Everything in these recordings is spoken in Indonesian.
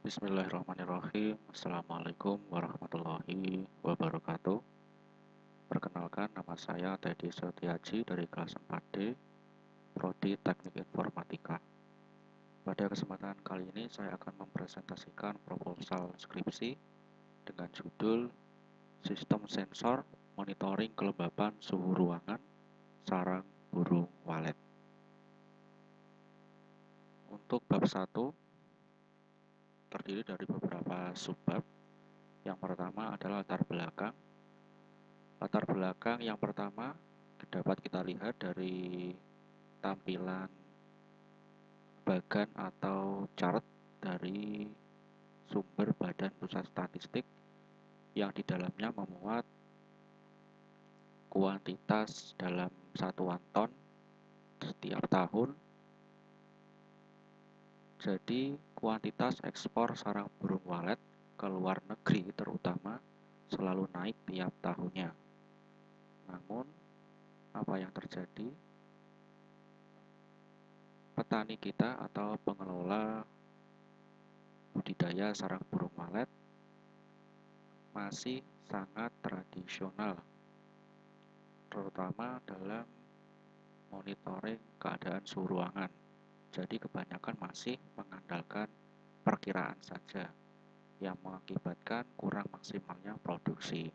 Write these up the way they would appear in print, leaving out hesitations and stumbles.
Bismillahirrahmanirrahim. Assalamualaikum warahmatullahi wabarakatuh. Perkenalkan, nama saya Teddy Setiaji dari kelas 4D, Prodi Teknik Informatika. Pada kesempatan kali ini saya akan mempresentasikan proposal skripsi dengan judul Sistem Sensor Monitoring Kelembapan Suhu Ruangan Sarang Burung Walet. Untuk bab 1 terdiri dari beberapa subbab. Yang pertama adalah latar belakang. Latar belakang yang pertama dapat kita lihat dari tampilan bagan atau chart dari sumber Badan Pusat Statistik yang di dalamnya memuat kuantitas dalam satuan ton setiap tahun. Jadi kuantitas ekspor sarang burung walet ke luar negeri terutama selalu naik tiap tahunnya. Namun apa yang terjadi? Petani kita atau pengelola budidaya sarang burung walet masih sangat tradisional, terutama dalam monitoring keadaan suhu ruangan. Jadi kebanyakan masih mengandalkan perkiraan saja, yang mengakibatkan kurang maksimalnya produksi.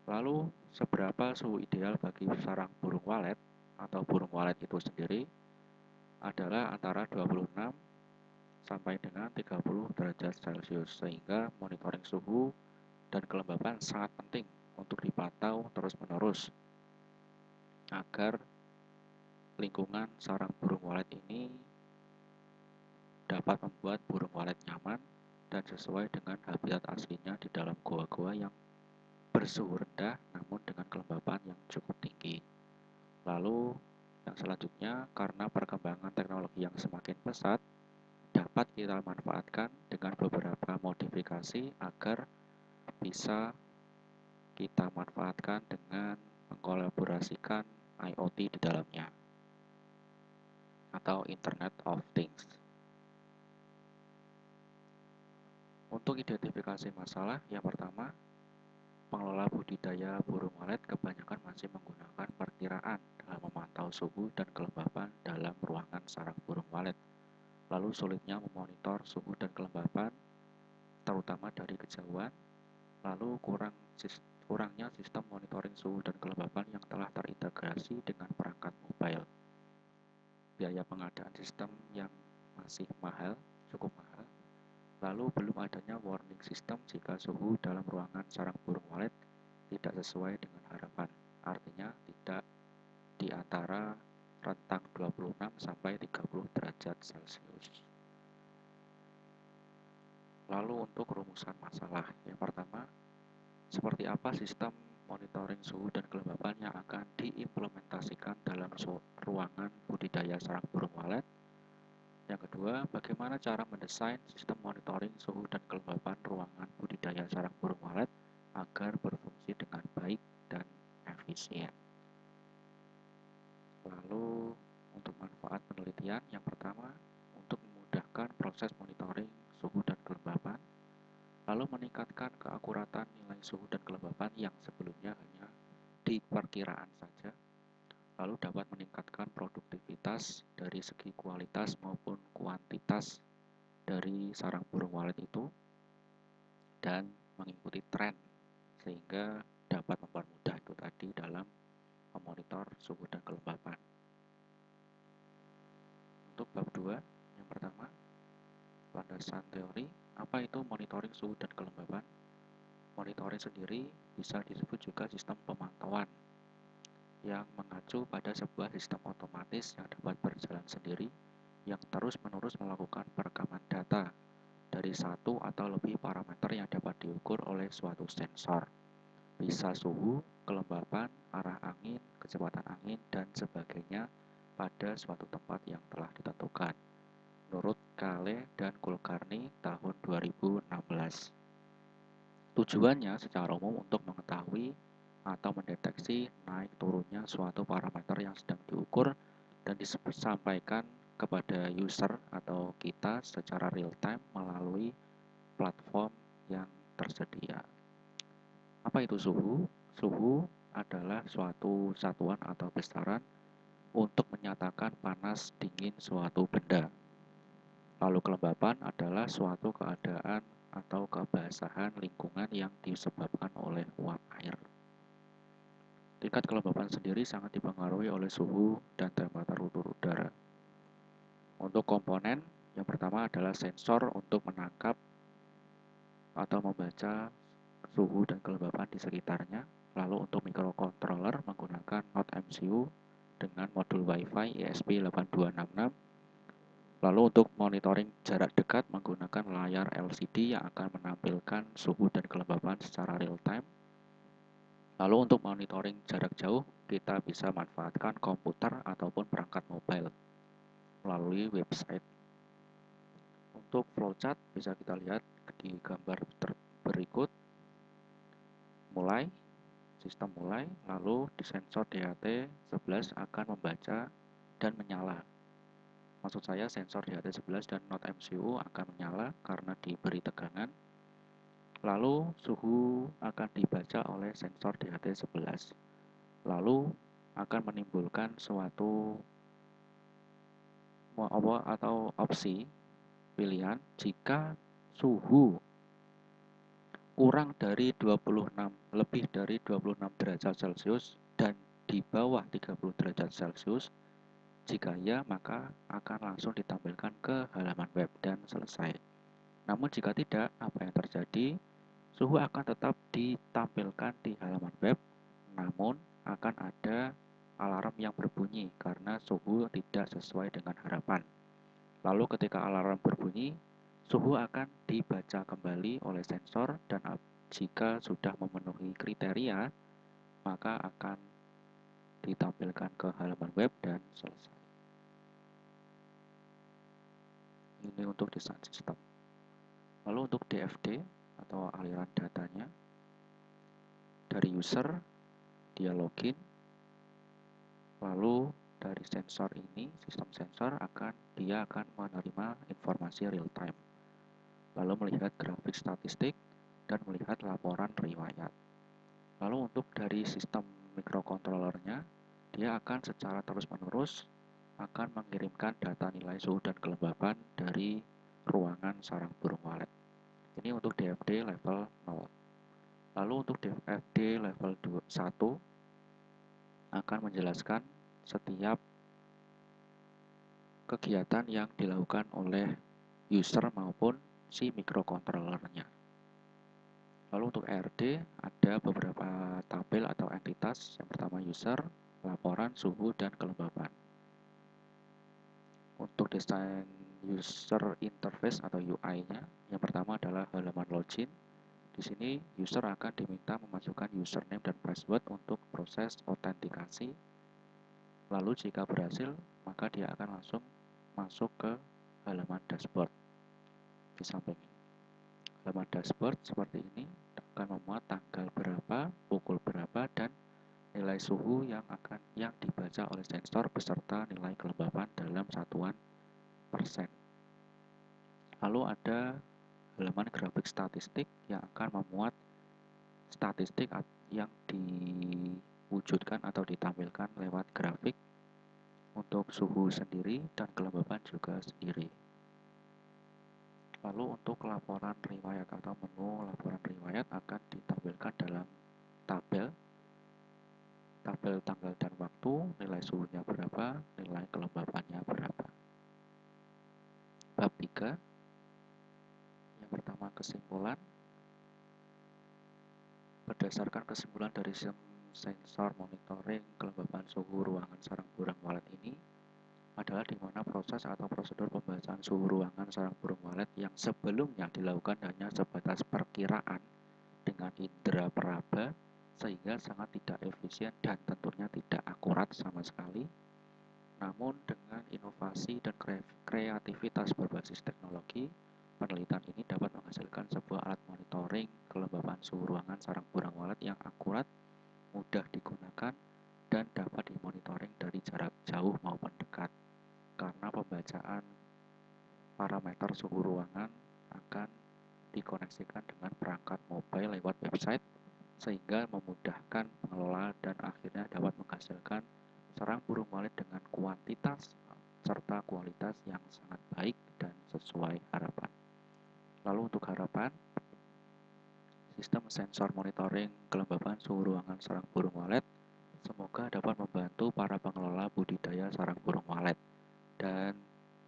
Lalu, seberapa suhu ideal bagi sarang burung walet atau burung walet itu sendiri adalah antara 26 sampai dengan 30 derajat Celcius, sehingga monitoring suhu dan kelembapan sangat penting untuk dipantau terus-menerus agar lingkungan sarang burung walet ini dapat membuat burung walet nyaman dan sesuai dengan habitat aslinya di dalam goa-goa yang bersuhu rendah namun dengan kelembapan yang cukup tinggi. Lalu yang selanjutnya, karena perkembangan teknologi yang semakin pesat, dapat kita manfaatkan dengan beberapa modifikasi agar bisa kita manfaatkan dengan mengkolaborasikan IoT di dalamnya atau Internet of Things. Untuk identifikasi masalah, yang pertama, pengelola budidaya burung walet kebanyakan masih menggunakan perkiraan dalam memantau suhu dan kelembapan dalam ruangan sarang burung walet. Lalu sulitnya memonitor suhu dan kelembapan, terutama dari kejauhan. Lalu kurangnya sistem monitoring suhu dan kelembapan yang telah terintegrasi dengan perangkat mobile. Biaya pengadaan sistem yang masih mahal, cukup mahal. Lalu belum adanya warning system jika suhu dalam ruangan sarang burung walet tidak sesuai dengan harapan. Artinya tidak di antara rentang 26 sampai 30 derajat Celcius. Lalu untuk rumusan masalah, yang pertama, seperti apa sistem monitoring suhu dan kelembapan yang akan diimplementasikan dalam ruangan budidaya sarang burung walet. Yang kedua, bagaimana cara mendesain sistem monitoring suhu dan kelembapan ruangan budidaya sarang burung walet agar berfungsi dengan baik dan efisien. Lalu untuk manfaat penelitian, yang pertama, untuk memudahkan proses monitoring suhu dan kelembapan, lalu meningkatkan keakuratan nilai suhu dan kelembapan yang sebelumnya hanya di perkiraan saja, lalu dapat meningkatkan produktivitas dari segi kualitas maupun kuantitas dari sarang burung walet itu, dan mengikuti tren sehingga dapat mempermudah itu tadi dalam memonitor suhu dan kelembapan. Untuk bab 2, yang pertama, landasan teori. Apa itu monitoring suhu dan kelembapan? Monitoring sendiri bisa disebut juga sistem pemantauan yang mengacu pada sebuah sistem otomatis yang dapat berjalan sendiri yang terus-menerus melakukan perekaman data dari satu atau lebih parameter yang dapat diukur oleh suatu sensor. Bisa suhu, kelembapan, arah angin, kecepatan angin, dan sebagainya pada suatu tempat yang telah ditentukan. Menurut Kale dan Kulkarni tahun 2016. Tujuannya secara umum untuk mengetahui atau mendeteksi naik turunnya suatu parameter yang sedang diukur dan disampaikan kepada user atau kita secara real time melalui platform yang tersedia. Apa itu suhu? Suhu adalah suatu satuan atau besaran untuk menyatakan panas dingin suatu benda. Lalu kelembapan adalah suatu keadaan atau kebasahan lingkungan yang disebabkan oleh uap air. Tingkat kelembapan sendiri sangat dipengaruhi oleh suhu dan temperatur udara. Untuk komponen, yang pertama adalah sensor untuk menangkap atau membaca suhu dan kelembapan di sekitarnya. Lalu untuk microcontroller menggunakan Node MCU dengan modul Wi-Fi ESP8266. Lalu untuk monitoring jarak dekat menggunakan layar LCD yang akan menampilkan suhu dan kelembapan secara real time. Lalu untuk monitoring jarak jauh, kita bisa manfaatkan komputer ataupun perangkat mobile melalui website. Untuk flowchart bisa kita lihat di gambar berikut. Sistem mulai, lalu di sensor DHT11 akan membaca dan menyala. Maksud saya sensor DHT11 dan Node MCU akan menyala karena diberi tegangan. Lalu suhu akan dibaca oleh sensor DHT11. Lalu akan menimbulkan suatu atau opsi pilihan jika suhu kurang dari 26, lebih dari 26 derajat Celcius dan di bawah 30 derajat Celcius. Jika ya, maka akan langsung ditampilkan ke halaman web dan selesai. Namun jika tidak, apa yang terjadi? Suhu akan tetap ditampilkan di halaman web, namun akan ada alarm yang berbunyi karena suhu tidak sesuai dengan harapan. Lalu ketika alarm berbunyi, suhu akan dibaca kembali oleh sensor dan jika sudah memenuhi kriteria, maka akan ditampilkan ke halaman web dan selesai. Ini untuk desain sistem. Lalu untuk DFD atau aliran datanya, dari user, dia login, lalu dari sensor ini, sistem sensor dia akan menerima informasi real time. Lalu melihat grafik statistik dan melihat laporan riwayat. Lalu untuk dari sistem microcontrollernya, dia akan secara terus-menerus akan mengirimkan data nilai suhu dan kelembapan dari ruangan sarang burung walet. Ini untuk DFD level 0. Lalu untuk DFD level 1 akan menjelaskan setiap kegiatan yang dilakukan oleh user maupun si microcontrollernya. Lalu untuk RD ada beberapa tabel atau entitas. Yang pertama user, laporan, suhu, dan kelembapan. Untuk desain user interface atau UI-nya, yang pertama adalah halaman login. Di sini user akan diminta memasukkan username dan password untuk proses autentikasi. Lalu jika berhasil, maka dia akan langsung masuk ke halaman dashboard di samping ini. Halaman dashboard seperti ini akan memuat tanggal berapa, pukul berapa, dan nilai suhu yang dibaca oleh sensor beserta nilai kelembapan dalam satuan persen. Lalu ada halaman grafik statistik yang akan memuat statistik yang diwujudkan atau ditampilkan lewat grafik untuk suhu sendiri dan kelembapan juga sendiri. Lalu untuk laporan riwayat atau menu laporan riwayat akan ditampilkan dalam tabel tanggal dan waktu, nilai suhunya berapa, nilai kelembapannya berapa. Bab 3, yang pertama kesimpulan. Berdasarkan kesimpulan dari sensor monitoring kelembapan suhu ruangan sarang burung walet ini, adalah di mana proses atau prosedur pembacaan suhu ruangan sarang burung walet yang sebelumnya dilakukan hanya sebatas perkiraan dengan indera peraba sehingga sangat tidak efisien dan tentunya tidak akurat sama sekali. Namun dengan inovasi dan kreativitas berbasis teknologi, penelitian ini dapat menghasilkan sebuah alat monitoring kelembapan suhu ruangan sarang burung walet yang akurat, mudah digunakan, dan dapat dimonitoring dari jarak jauh maupun dekat. karena pembacaan parameter suhu ruangan akan dikoneksikan dengan perangkat mobile lewat website sehingga memudahkan pengelola dan akhirnya dapat menghasilkan sarang burung walet dengan kuantitas serta kualitas yang sangat baik dan sesuai harapan. Lalu untuk harapan, sistem sensor monitoring kelembapan suhu ruangan sarang burung walet semoga dapat membantu para pengelola budidaya sarang burung walet. Dan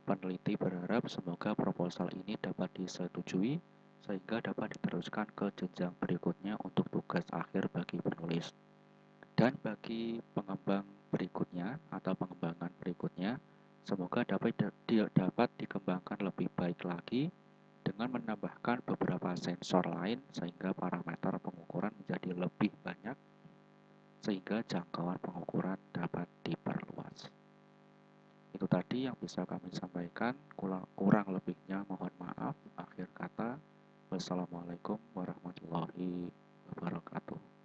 peneliti berharap semoga proposal ini dapat disetujui sehingga dapat diteruskan ke jenjang berikutnya untuk tugas akhir bagi penulis. Dan bagi pengembang berikutnya atau pengembangan berikutnya, semoga dapat dikembangkan lebih baik lagi dengan menambahkan beberapa sensor lain sehingga parameter pengukuran menjadi lebih banyak sehingga jangkauan pengukuran dapat diperluas. Itu tadi yang bisa kami sampaikan, kurang lebihnya mohon maaf. Akhir kata, wassalamualaikum warahmatullahi wabarakatuh.